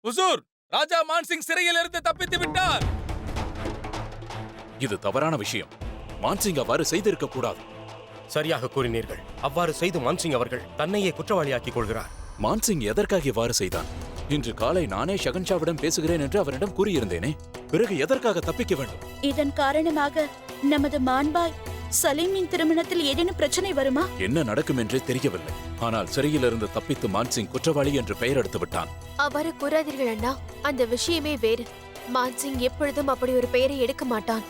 ஹுசூர், ராஜா மான்சிங் சிறையில் இருந்து தப்பித்து விட்டார். இது தவறான விஷயம். மான்சிங் அவ்வாறு செய்திருக்க கூடாது. சரியாக கூறினீர்கள். அவ்வாறு செய்து மான்சிங் அவர்கள் தன்னையே குற்றவாளியாக்கிக் கொள்கிறார். மான்சிங் எதற்காக இவ்வாறு செய்தான்? இன்று காலை நானே ஷகன்ஷாவிடம் பேசுகிறேன் என்று அவரிடம் கூறியிருந்தேனே. பிறகு எதற்காக தப்பிக்க வேண்டும்? இதன் காரணமாக நமது மான்பாய் சலீமின் திருமணத்தில் ஏதேனும் பிரச்சனை வருமா? என்ன நடக்கும் என்றே தெரியவில்லை. ஆனால் சிறையிலிருந்து தப்பித்து மான்சிங் குற்றவாளி என்று பெயர் எடுத்து விட்டான். அவ்வாறு கூறாதீர்கள் அண்ணா. அந்த விஷயமே வேறு. மான்சிங் எப்பொழுதும் அப்படி ஒரு பெயரை எடுக்க மாட்டான்.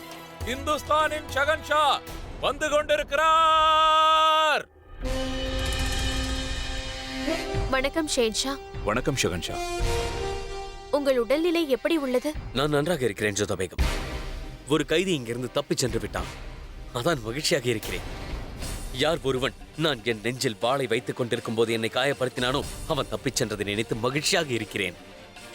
இந்துஸ்தானின் ஷகன்ஷா வந்து கொண்டிருக்கிறார். வணக்கம் ஷேன்ஷா. வணக்கம் ஷகன்ஷா. உங்கள் உடல்நிலை எப்படி உள்ளது? நான் நன்றாக இருக்கிறேன் ஜோதா பேகம். ஒரு கைதி இங்கிருந்து தப்பிச் சென்று விட்டான். அதான் மகிழ்ச்சியாக இருக்கிறேன். யார் ஒருவன் நான் என் நெஞ்சில் வாளை வைத்துக் கொண்டிருக்கும் போது என்னை காயப்படுத்தினானோ அவன் தப்பிச் சென்றதை நினைத்து மகிழ்ச்சியாக இருக்கிறேன்.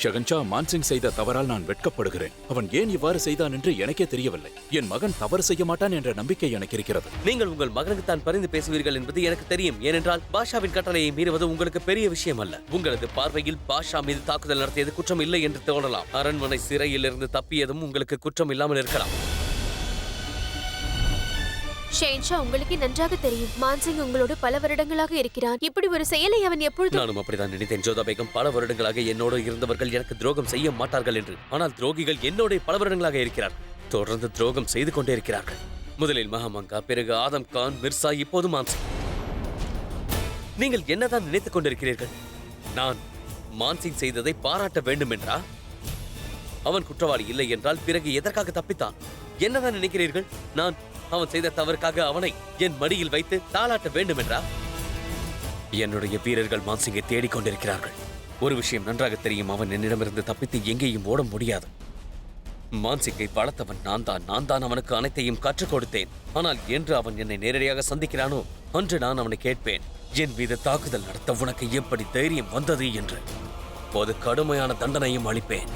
ஷகன்ஷா, மான்சிங் செய்த தவறால் நான் வெட்கப்படுகிறேன். அவன் ஏன் இவ்வாறு செய்தான் என்று எனக்கே தெரியவில்லை. என் மகன் தவறு செய்ய மாட்டான் என்ற நம்பிக்கை எனக்கு இருக்கிறது. நீங்கள் உங்கள் மகனுக்கு தான் பரிந்து பேசுவீர்கள் என்பது எனக்கு தெரியும். ஏனென்றால் பாஷாவின் கட்டளையை மீறுவது உங்களுக்கு பெரிய விஷயம் அல்ல. உங்களது பார்வையில் பாஷா மீது தாக்குதல் நடத்தியது குற்றம் இல்லை என்று தோணலாம். அரண்மனை சிறையில் இருந்து தப்பியதும் உங்களுக்கு குற்றம் இல்லாமல் இருக்கலாம். ஷேன்ஷா, உங்களுக்கு நன்றாக தெரியும் மான்சிங் உங்களோடு பல வருடங்களாக இருக்கிறான். இப்படி ஒரு செயலை அவன் எப்பொழுது... நானும் அப்படிதான் நினைத்தேன் ஜோதா பேகம். பல வருடங்களாக என்னோடு இருந்தவர்கள் எனக்கு துரோகம் செய்ய மாட்டார்கள் என்று. ஆனால் துரோகிகள் என்னோட பல வருடங்களாக இருக்கிறார்கள். தொடர்ந்து துரோகம் செய்து கொண்டே இருக்கிறார்கள். முதலில் மகாமங்கா, பிறகு ஆதம் கான், மிர்சா, இப்போது மான்சிங். நீங்கள் என்னதான் நினைத்துக் கொண்டிருக்கிறீர்கள்? நான் மான்சிங் செய்ததை பாராட்ட வேண்டும் என்றா? அவன் குற்றவாளி இல்லை என்றால் பிறகு எதற்காக தப்பித்தான்? என்னதான் நினைக்கிறீர்கள்? நான் அவன் செய்த தவறுக்காக அவனை என் மடியில் வைத்து தாளாட்ட வேண்டும் என்றா? என்னுடைய வீரர்கள் மான்சிங்கை தேடிக் கொண்டிருக்கிறார்கள். ஒரு விஷயம் நன்றாக தெரியும். அவன் என்னிடமிருந்து தப்பித்து எங்கேயும் ஓட முடியாது. மான்சிங்கை வளர்த்தவன் நான் தான் அவனுக்கு அனைத்தையும் கற்றுக் கொடுத்தேன். ஆனால் என்று அவன் என்னை நேரடியாக சந்திக்கிறானோ அன்று நான் அவனை கேட்பேன், என் மீது தாக்குதல் நடத்த உனக்கு எப்படி தைரியம் வந்தது என்று. போது கடுமையான தண்டனையும் அளிப்பேன்.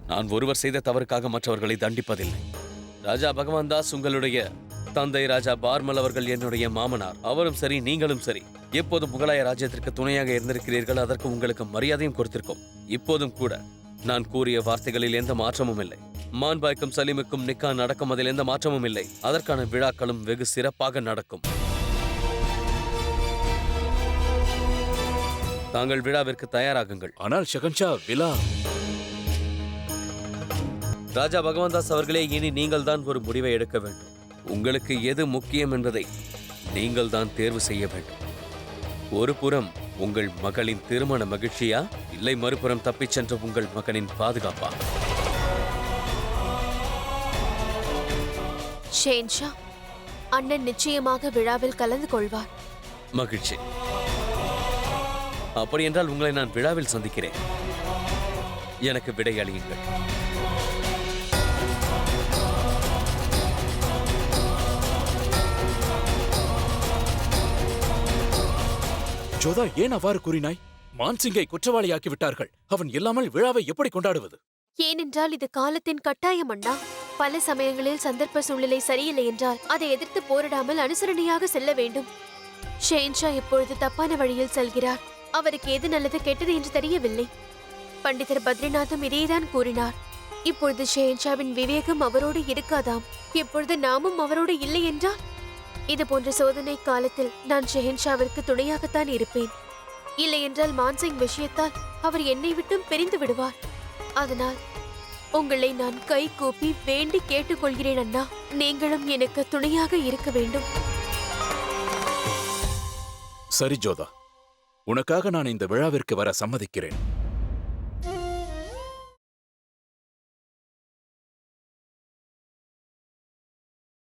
நான் ஒருவர் செய்த தவறுக்காக மற்றவர்களை தண்டிப்பதில்லை. ராஜா பகவான் தாஸ் உங்களுடைய தந்தை ராஜா பார்மல் அவர்கள் என்னுடைய மாமனார். அவரும் சரி, நீங்களும் சரி, எப்போதும் முகலாய ராஜ்யத்திற்கு துணையாக இருந்திருக்கிறீர்கள். அதற்கு உங்களுக்கு மரியாதையும் கொடுத்திருக்கும். இப்போதும் கூட நான் கூறிய வார்த்தைகளில் எந்த மாற்றமும் இல்லை. மான்பாய்க்கும் சலீமுக்கும் நிக்கா நடக்கும், அதில் எந்த மாற்றமும் இல்லை. அதற்கான விழாக்களும் வெகு சிறப்பாக நடக்கும். தாங்கள் விழாவிற்கு தயாராகுங்கள். ஆனால் ஷகன்ஷா, விழா... ராஜா பகவான் தாஸ் அவர்களே, இனி நீங்கள் தான் ஒரு முடிவை எடுக்க வேண்டும். உங்களுக்கு எது முக்கியம் என்பதை நீங்கள் தான் தேர்வு செய்ய வேண்டும். ஒரு புறம் உங்கள் மகளின் திருமண மகிழ்ச்சியா, இல்லை மறுபுறம் தப்பிச் சென்ற உங்கள் மகனின் பாதுகாப்பா? ஷேன்ஷா, அண்ணன் நிச்சயமாக விழாவில் கலந்து கொள்வார். மகிழ்ச்சி. அப்படி என்றால் உங்களை நான் விழாவில் சந்திக்கிறேன். எனக்கு விடை அளியுங்கள். ஜோதா, ஏன் அவ்வாறு கூறினாய்? மான்சிங்கை குற்றவாளியாக்கி விட்டார்கள். அவன் இல்லாமல் விழாவை எப்படி கொண்டாடுவது? ஏனென்றால் இது காலத்தின் கட்டாயம் அண்ணா. பல சமயங்களில் சந்தர்ப்ப சூழ்நிலை சரியில்லை என்றால் அதை எதிர்த்து போரிடாமல் அனுசரணையாக செல்ல வேண்டும். ஷேன்ஷா இப்பொழுது தப்பான வழியில் செல்கிறார். அவருக்கு எது நல்லது கெட்டது என்று தெரியவில்லை. பண்டிதர் பத்ரிநாத்தும் இதையேதான் கூறினார். இப்பொழுது ஷேன்ஷாவின் விவேகம் அவரோடு இருக்காதாம். இப்பொழுது நாமும் அவரோடு இல்லை என்றால் இது போன்ற சோதனை காலத்தில் நான் ஷெஹன்ஷாவிற்கு துணையாகத்தான் இருப்பேன். இல்லை என்றால் மான்சிங் விஷயத்தால் அவர் என்னை விட்டும் பிரிந்து விடுவார். அதனால் உங்களை நான் கை கூப்பி வேண்டி கேட்டுக்கொள்கிறேன் அண்ணா, நீங்களும் எனக்கு துணையாக இருக்க வேண்டும். சரி ஜோதா, உனக்காக நான் இந்த விழாவிற்கு வர சம்மதிக்கிறேன்.